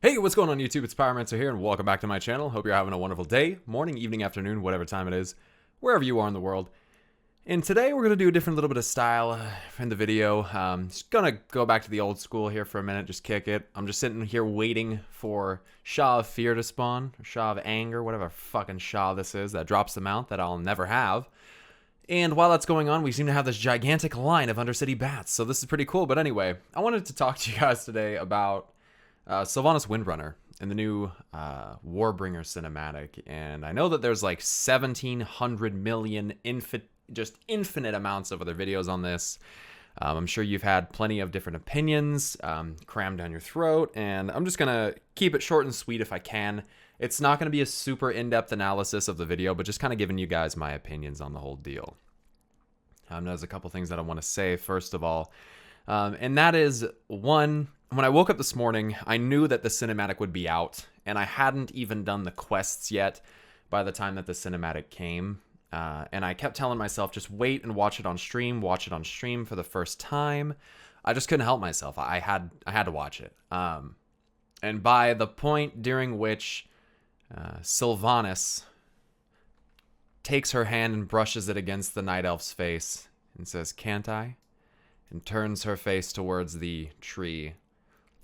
Hey, what's going on YouTube? It's Pyromancer here, and welcome back to my channel. Hope you're having a wonderful day, morning, evening, afternoon, whatever time it is, wherever you are in the world. And today we're going to do a different little bit of style in the video. Just going to go back to the old school here for a minute, just kick it. I'm just sitting here waiting for Shaw of Fear to spawn, or Shaw of Anger, whatever fucking Shaw this is that drops the mount that I'll never have. And while that's going on, we seem to have this gigantic line of Undercity bats, so this is pretty cool. But anyway, I wanted to talk to you guys today about Sylvanas Windrunner in the new Warbringer cinematic, and I know that there's like 1,700 million infinite amounts of other videos on this. I'm sure you've had plenty of different opinions crammed down your throat, and I'm just gonna keep it short and sweet if I can. It's not gonna be a super in-depth analysis of the video, but just kind of giving you guys my opinions on the whole deal. There's a couple things that I want to say first of all, and that is one. When I woke up this morning, I knew that the cinematic would be out, and I hadn't even done the quests yet by the time that the cinematic came. And I kept telling myself, just wait and watch it on stream for the first time. I just couldn't help myself. I had to watch it. And by the point during which Sylvanas takes her hand and brushes it against the Night Elf's face and says, "Can't I?" and turns her face towards the tree,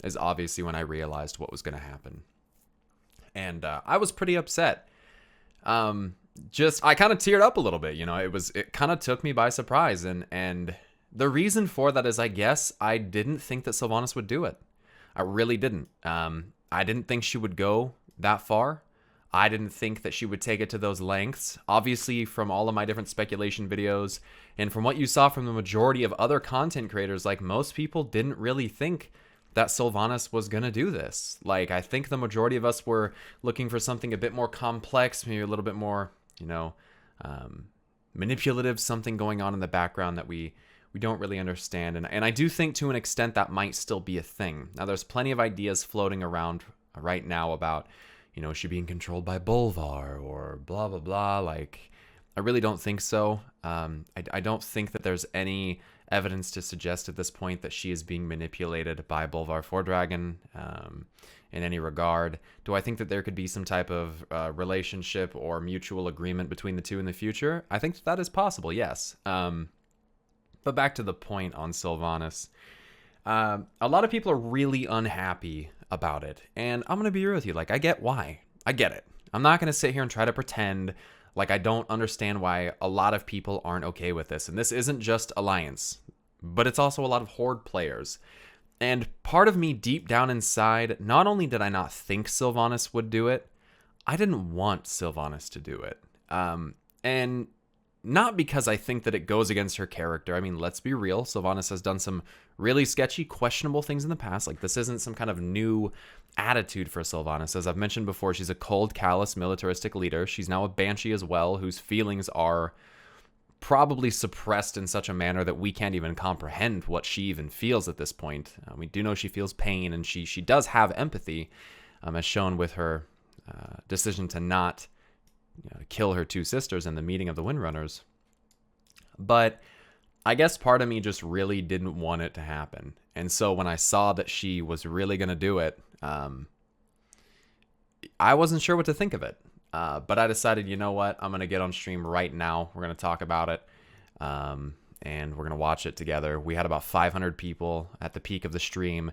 is obviously when I realized what was going to happen. And I was pretty upset. I kind of teared up a little bit, you know. It kind of took me by surprise, and the reason for that is, I guess, I didn't think that Sylvanas would do it. I really didn't. I didn't think she would go that far. I didn't think that she would take it to those lengths. Obviously, from all of my different speculation videos, and from what you saw from the majority of other content creators, like, most people didn't really think that Sylvanas was going to do this. Like, I think the majority of us were looking for something a bit more complex, maybe a little bit more, you know, manipulative, something going on in the background that we don't really understand. And I do think to an extent that might still be a thing. Now, there's plenty of ideas floating around right now about, you know, she being controlled by Bolvar or blah, blah, blah. Like, I really don't think so. I don't think that there's any evidence to suggest at this point that she is being manipulated by Bolvar Fordragon in any regard. Do I think that there could be some type of relationship or mutual agreement between the two in the future? I think that is possible, yes. But back to the point on Sylvanas. A lot of people are really unhappy about it, and I'm going to be real with you. Like, I get why. I get it. I'm not going to sit here and try to pretend like I don't understand why a lot of people aren't okay with this. And this isn't just Alliance, but it's also a lot of Horde players. And part of me deep down inside, not only did I not think Sylvanas would do it, I didn't want Sylvanas to do it. And not because I think that it goes against her character. I mean, let's be real. Sylvanas has done some really sketchy, questionable things in the past. Like, this isn't some kind of new attitude for Sylvanas. As I've mentioned before, she's a cold, callous, militaristic leader. She's now a Banshee as well, whose feelings are probably suppressed in such a manner that we can't even comprehend what she even feels at this point. We do know she feels pain, and she does have empathy, as shown with her decision to not kill her two sisters in the meeting of the Windrunners. But I guess part of me just really didn't want it to happen. And so when I saw that she was really going to do it, I wasn't sure what to think of it. But I decided, you know what? I'm going to get on stream right now. We're going to talk about it. And we're going to watch it together. We had about 500 people at the peak of the stream.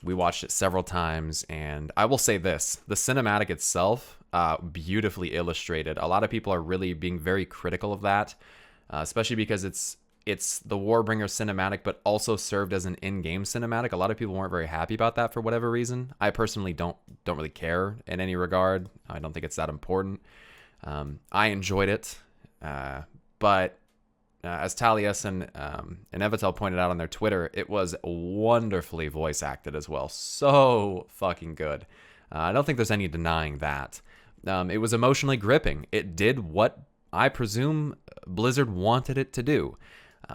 We watched it several times, and I will say this: the cinematic itself, beautifully illustrated. A lot of people are really being very critical of that, especially because it's the Warbringer cinematic, but also served as an in-game cinematic. A lot of people weren't very happy about that for whatever reason. I personally don't really care in any regard. I don't think it's that important. I enjoyed it, but as Talius and Evitel pointed out on their Twitter, it was wonderfully voice acted as well. So fucking good. I don't think there's any denying that. It was emotionally gripping. It did what I presume Blizzard wanted it to do.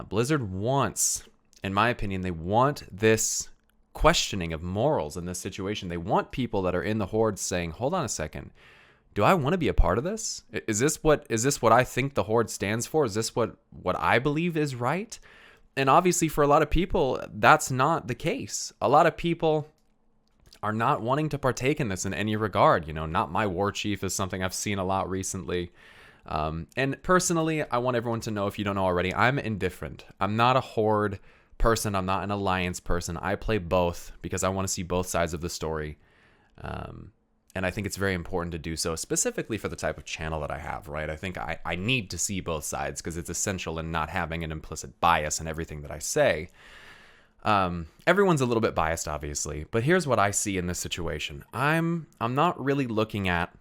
Blizzard wants, in my opinion, they want this questioning of morals in this situation. They want people that are in the Horde saying, hold on a second, do I want to be a part of this? Is this what I think the Horde stands for? Is this what I believe is right? And obviously for a lot of people, that's not the case. A lot of people are not wanting to partake in this in any regard. Not my Warchief is something I've seen a lot recently. And personally, I want everyone to know, if you don't know already, I'm indifferent. I'm not a horde person. I'm not an alliance person. I play both because I want to see both sides of the story. And I think it's very important to do so, specifically for the type of channel that I have, right? I think I need to see both sides because it's essential in not having an implicit bias in everything that I say. Everyone's a little bit biased, obviously, but here's what I see in this situation. I'm not really looking at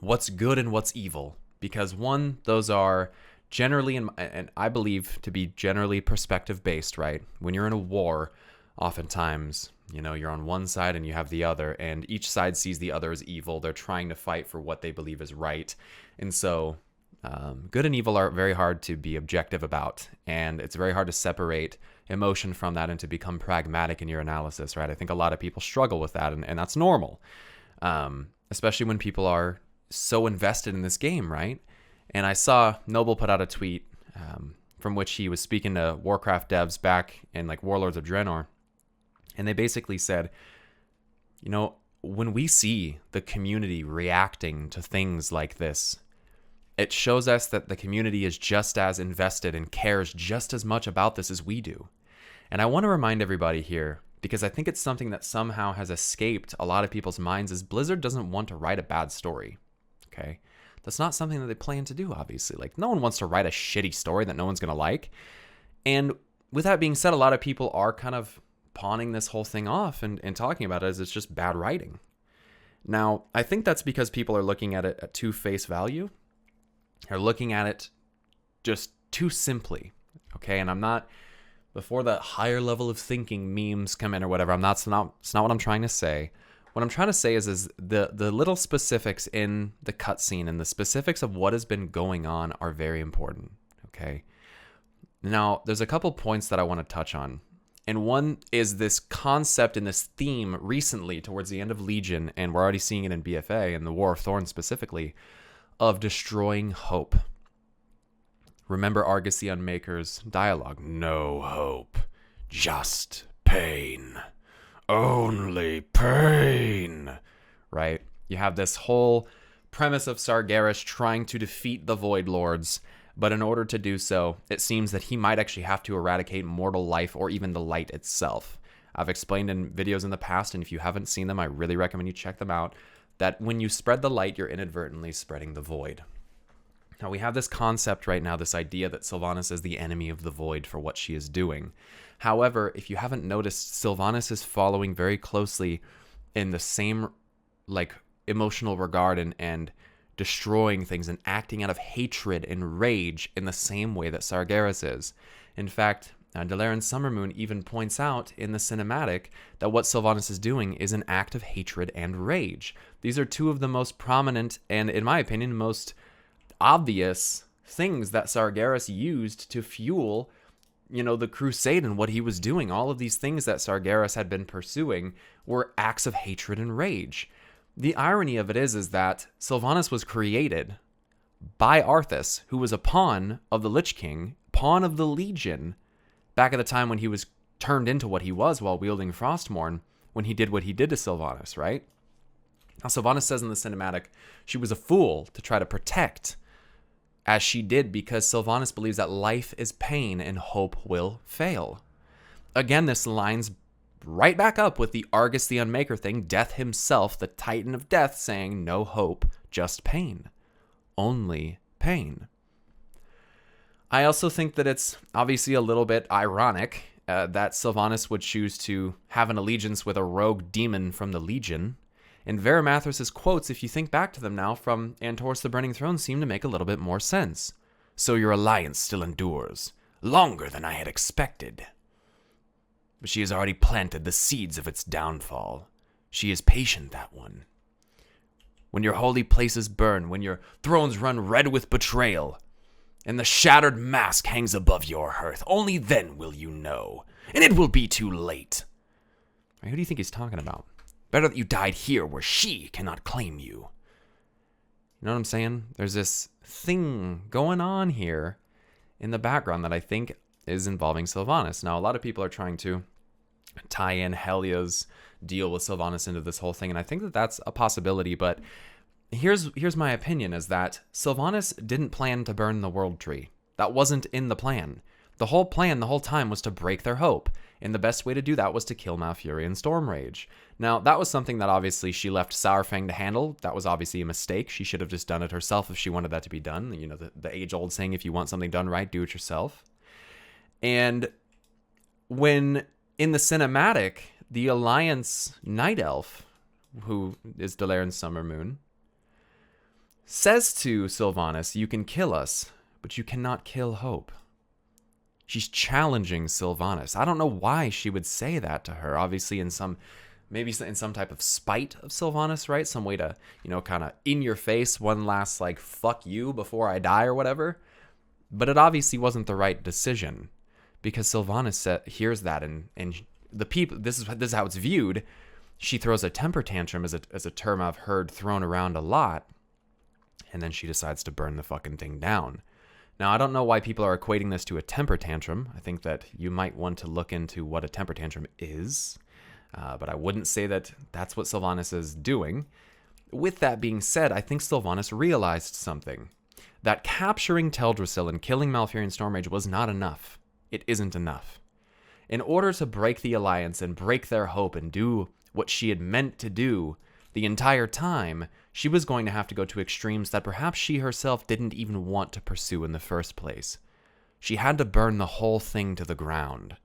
what's good and what's evil, because one, those are generally, and I believe to be generally perspective based, right? When you're in a war, oftentimes, you're on one side and you have the other, and each side sees the other as evil. They're trying to fight for what they believe is right. And so good and evil are very hard to be objective about, and it's very hard to separate emotion from that and to become pragmatic in your analysis, right? I think a lot of people struggle with that, and that's normal, especially when people are so invested in this game, right? And I saw Noble put out a tweet from which he was speaking to Warcraft devs back in like Warlords of Draenor, and they basically said, when we see the community reacting to things like this, it shows us that the community is just as invested and cares just as much about this as we do. And I want to remind everybody here, because I think it's something that somehow has escaped a lot of people's minds, is Blizzard doesn't want to write a bad story. Okay? That's not something that they plan to do, obviously. Like, no one wants to write a shitty story that no one's going to like. And with that being said, a lot of people are kind of pawning this whole thing off and talking about it as it's just bad writing. Now, I think that's because people are looking at it at too face value. They're looking at it just too simply. Okay? And I'm not, before the higher level of thinking memes come in or whatever, it's not what I'm trying to say. What I'm trying to say is the little specifics in the cutscene and the specifics of what has been going on are very important, okay? Now, there's a couple points that I want to touch on. And one is this concept and this theme recently towards the end of Legion, and we're already seeing it in BFA and the War of Thorns specifically, of destroying hope. Remember Argus the Unmaker's dialogue, "No hope, just pain. Only pain," right? You have this whole premise of Sargeras trying to defeat the Void Lords, but in order to do so, it seems that he might actually have to eradicate mortal life or even the light itself. I've explained in videos in the past, and if you haven't seen them, I really recommend you check them out, that when you spread the light, you're inadvertently spreading the void. Now, we have this concept right now, this idea that Sylvanas is the enemy of the void for what she is doing. However, if you haven't noticed, Sylvanas is following very closely in the same emotional regard and destroying things and acting out of hatred and rage in the same way that Sargeras is. In fact, Delaran Summermoon even points out in the cinematic that what Sylvanas is doing is an act of hatred and rage. These are two of the most prominent and, in my opinion, most obvious things that Sargeras used to fuel the crusade and what he was doing. All of these things that Sargeras had been pursuing were acts of hatred and rage. The irony of it is that Sylvanas was created by Arthas, who was a pawn of the Lich King, pawn of the Legion, back at the time when he was turned into what he was while wielding Frostmourne, when he did what he did to Sylvanas, right? Now, Sylvanas says in the cinematic she was a fool to try to protect as she did, because Sylvanas believes that life is pain and hope will fail. Again, this lines right back up with the Argus the Unmaker thing, Death himself, the Titan of Death, saying no hope, just pain. Only pain. I also think that it's obviously a little bit ironic that Sylvanas would choose to have an allegiance with a rogue demon from the Legion. And Varimathras' quotes, if you think back to them now from Antorus the Burning Throne, seem to make a little bit more sense. "So your alliance still endures, longer than I had expected. But she has already planted the seeds of its downfall. She is patient, that one. When your holy places burn, when your thrones run red with betrayal, and the shattered mask hangs above your hearth, only then will you know, and it will be too late." Who do you think he's talking about? Better that you died here where she cannot claim you. You know what I'm saying? There's this thing going on here in the background that I think is involving Sylvanas. Now, a lot of people are trying to tie in Helia's deal with Sylvanas into this whole thing. And I think that that's a possibility, but here's my opinion, is that Sylvanas didn't plan to burn the world tree. That wasn't in the plan. The whole plan the whole time was to break their hope. And the best way to do that was to kill Malfuri and Stormrage. Now, that was something that obviously she left Sourfang to handle. That was obviously a mistake. She should have just done it herself if she wanted that to be done. You know, the age-old saying, if you want something done right, do it yourself. And when in the cinematic, the Alliance Night Elf, who is Delaren's Summer Moon, says to Sylvanas, you can kill us, but you cannot kill hope. She's challenging Sylvanas. I don't know why she would say that to her. Obviously maybe in some type of spite of Sylvanas, right? Some way to, you know, kind of in your face, one last like, fuck you before I die or whatever. But it obviously wasn't the right decision, because Sylvanas hears that and the people, this is how it's viewed. She throws a temper tantrum as a term I've heard thrown around a lot. And then she decides to burn the fucking thing down. Now, I don't know why people are equating this to a temper tantrum. I think that you might want to look into what a temper tantrum is. But I wouldn't say that that's what Sylvanas is doing. With that being said, I think Sylvanas realized something. That capturing Teldrassil and killing Malfuri and Stormrage was not enough. It isn't enough. In order to break the Alliance and break their hope and do what she had meant to do the entire time, she was going to have to go to extremes that perhaps she herself didn't even want to pursue in the first place. She had to burn the whole thing to the ground.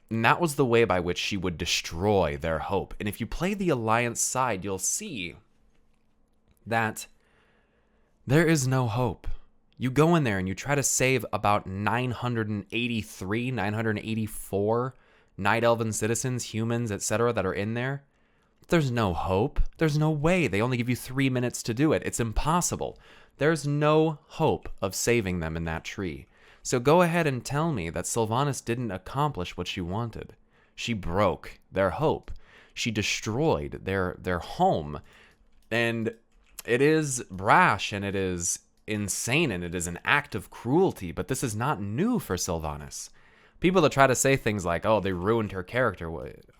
And that was the way by which she would destroy their hope. And if you play the Alliance side, you'll see that there is no hope. You go in there and you try to save about 983, 984 Night Elven citizens, humans, etc. that are in there. There's no hope. There's no way. They only give you 3 minutes to do it. It's impossible. There's no hope of saving them in that tree. So go ahead and tell me that Sylvanas didn't accomplish what she wanted. She broke their hope. She destroyed their home. And it is brash and it is insane and it is an act of cruelty, but this is not new for Sylvanas. People that try to say things like, oh, they ruined her character.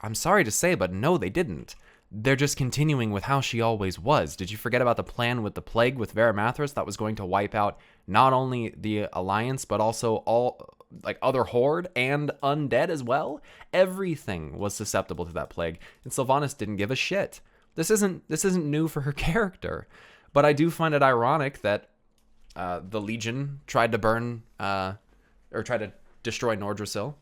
I'm sorry to say, but no, they didn't. They're just continuing with how she always was. Did you forget about the plan with the plague with Veramathras that was going to wipe out not only the Alliance, but also all like other Horde and undead as well? Everything was susceptible to that plague, and Sylvanas didn't give a shit. This isn't new for her character, but I do find it ironic that the Legion tried to burn or tried to destroy Nordrassil.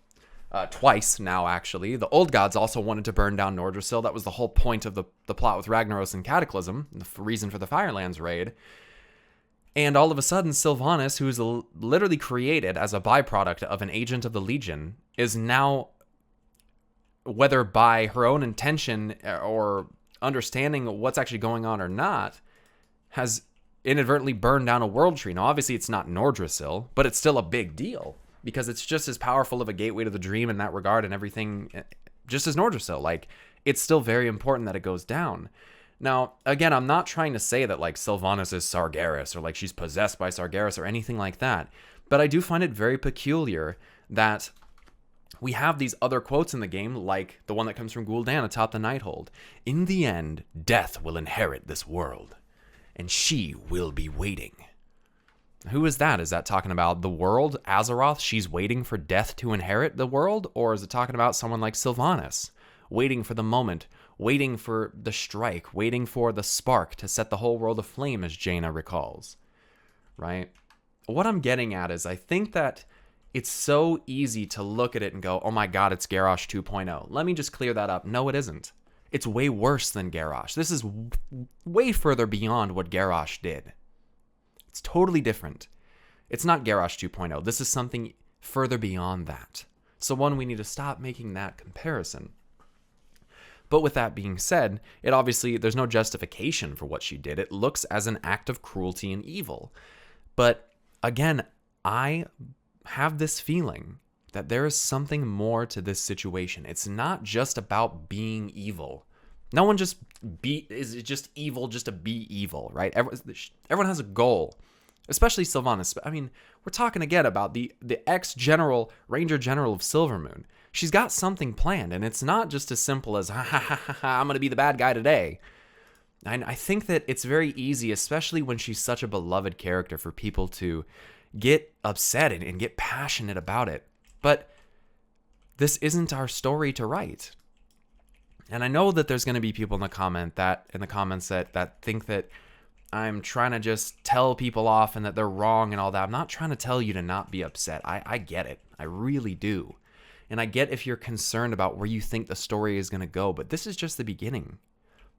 Twice now, actually. The Old Gods also wanted to burn down Nordrassil. That was the whole point of the plot with Ragnaros and Cataclysm, the reason for the Firelands raid. And all of a sudden, Sylvanas, who is literally created as a byproduct of an agent of the Legion, is now, whether by her own intention or understanding what's actually going on or not, has inadvertently burned down a world tree. Now, obviously, it's not Nordrassil, but it's still a big deal, because it's just as powerful of a gateway to the dream in that regard and everything, just as Nordrassil. Like, it's still very important that it goes down. Now, again, I'm not trying to say that, like, Sylvanas is Sargeras or, like, she's possessed by Sargeras or anything like that. But I do find it very peculiar that we have these other quotes in the game, like the one that comes from Gul'dan atop the Nighthold. In the end, death will inherit this world, and she will be waiting. Who is that? Is that talking about the world, Azeroth? She's waiting for death to inherit the world? Or is it talking about someone like Sylvanas, waiting for the moment, waiting for the strike, waiting for the spark to set the whole world aflame, as Jaina recalls, right? What I'm getting at is I think that it's so easy to look at it and go, oh my god, it's Garrosh 2.0. Let me just clear that up. No, it isn't. It's way worse than Garrosh. This is way further beyond what Garrosh did. It's totally different. It's not Garrosh 2.0. This is something further beyond that. So one, we need to stop making that comparison. But with that being said, it obviously, there's no justification for what she did. It looks as an act of cruelty and evil. But again, I have this feeling that there is something more to this situation. It's not just about being evil. No one just is just evil just to be evil, right? Everyone has a goal, especially Sylvanas. I mean, we're talking again about the ex-general, Ranger General of Silvermoon. She's got something planned, and it's not just as simple as, ha ha ha ha, I'm going to be the bad guy today. And I think that it's very easy, especially when she's such a beloved character, for people to get upset and get passionate about it. But this isn't our story to write. And I know that there's going to be people in the comments that think that I'm trying to just tell people off and that they're wrong and all that. I'm not trying to tell you to not be upset. I get it. I really do. And I get if you're concerned about where you think the story is going to go, but this is just the beginning.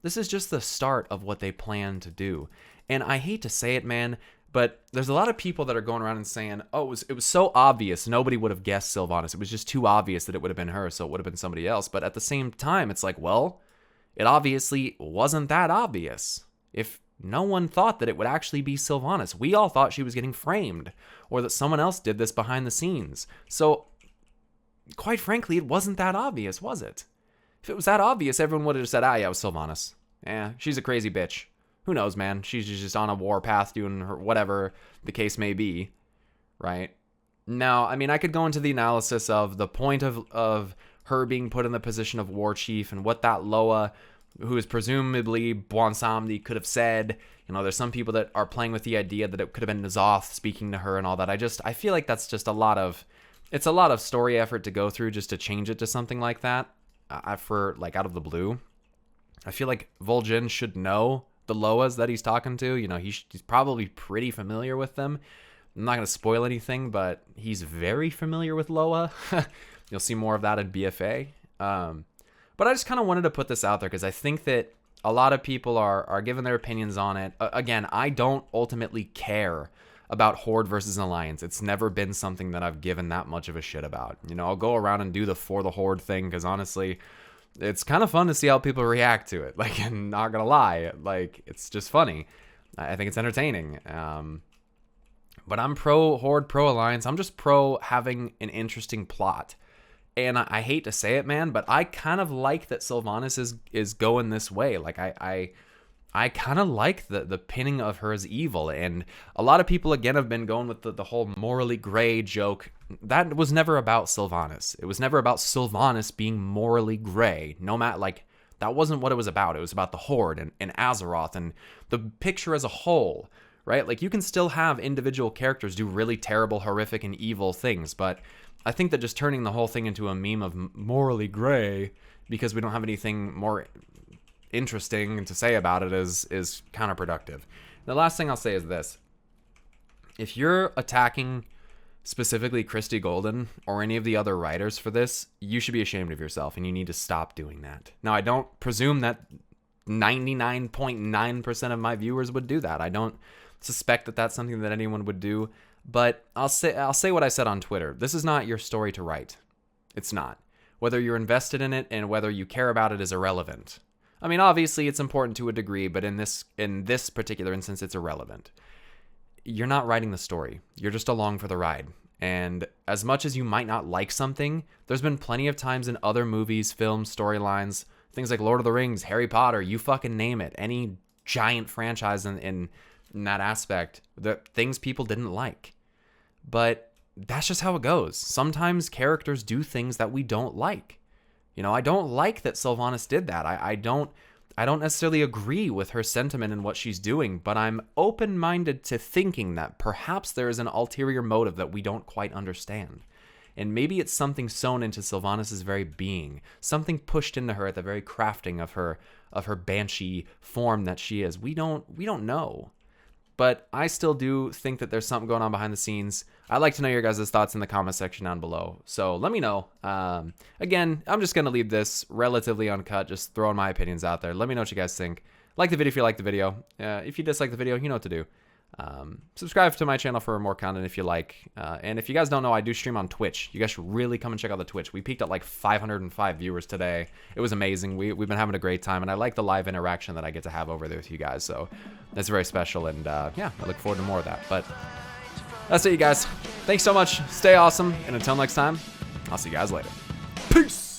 This is just the start of what they plan to do. And I hate to say it, man, but there's a lot of people that are going around and saying, oh, it was so obvious. Nobody would have guessed Sylvanas. It was just too obvious that it would have been her, so it would have been somebody else. But at the same time, it's like, well, it obviously wasn't that obvious. If no one thought that it would actually be Sylvanas. We all thought she was getting framed, or that someone else did this behind the scenes. So, quite frankly, it wasn't that obvious, was it? If it was that obvious, everyone would have just said, yeah, it was Sylvanas. Yeah, she's a crazy bitch. Who knows, man? She's just on a war path doing her whatever the case may be, right? Now, I mean, I could go into the analysis of the point of her being put in the position of Warchief and what that Loa, who is presumably Bwansamdi, could have said. You know, there's some people that are playing with the idea that it could have been N'Zoth speaking to her and all that. I feel like that's just it's a lot of story effort to go through just to change it to something like that. For like out of the blue. I feel like Vol'jin should know the Loas that he's talking to. You know, he's probably pretty familiar with them. I'm not going to spoil anything, but he's very familiar with Loa. You'll see more of that in BFA. But I just kind of wanted to put this out there because I think that a lot of people are giving their opinions on it. Again, I don't ultimately care about Horde versus an Alliance. It's never been something that I've given that much of a shit about. You know, I'll go around and do the For the Horde thing because honestly, it's kind of fun to see how people react to it. Like, I'm not gonna lie, like, it's just funny. I think it's entertaining. But I'm pro Horde, pro Alliance. I'm just pro having an interesting plot. And I hate to say it, man, but I kind of like that Sylvanas is going this way. Like, I kind of like the pinning of her as evil. And a lot of people, again, have been going with the whole morally gray joke. That was never about Sylvanas. It was never about Sylvanas being morally gray. No matter, like, that wasn't what it was about. It was about the Horde and Azeroth and the picture as a whole, right? Like, you can still have individual characters do really terrible, horrific, and evil things. But I think that just turning the whole thing into a meme of morally gray because we don't have anything more interesting to say about it is counterproductive. The last thing I'll say is this. If you're attacking specifically Christy Golden or any of the other writers for this, you should be ashamed of yourself and you need to stop doing that. Now, I don't presume that 99.9% of my viewers would do that. I don't suspect that that's something that anyone would do, but I'll say what I said on Twitter. This is not your story to write. It's not. Whether you're invested in it and whether you care about it is irrelevant. I mean, obviously it's important to a degree, but in this particular instance, it's irrelevant. You're not writing the story. You're just along for the ride. And as much as you might not like something, there's been plenty of times in other movies, films, storylines, things like Lord of the Rings, Harry Potter, you fucking name it, any giant franchise in that aspect, the things people didn't like. But that's just how it goes. Sometimes characters do things that we don't like. You know, I don't like that Sylvanas did that. I don't necessarily agree with her sentiment and what she's doing, but I'm open-minded to thinking that perhaps there is an ulterior motive that we don't quite understand. And maybe it's something sewn into Sylvanas' very being, something pushed into her at the very crafting of her banshee form that she is. We don't know. But I still do think that there's something going on behind the scenes. I'd like to know your guys' thoughts in the comment section down below. So let me know. Again, I'm just going to leave this relatively uncut, just throwing my opinions out there. Let me know what you guys think. Like the video if you like the video. If you dislike the video, you know what to do. Subscribe to my channel for more content if you like. And if you guys don't know, I do stream on Twitch. You guys should really come and check out the Twitch. We peaked at like 505 viewers today. It was amazing. We've been having a great time, and I like the live interaction that I get to have over there with you guys. So that's very special, and yeah, I look forward to more of that. But that's it, you guys. Thanks so much. Stay awesome, and until next time, I'll see you guys later. Peace!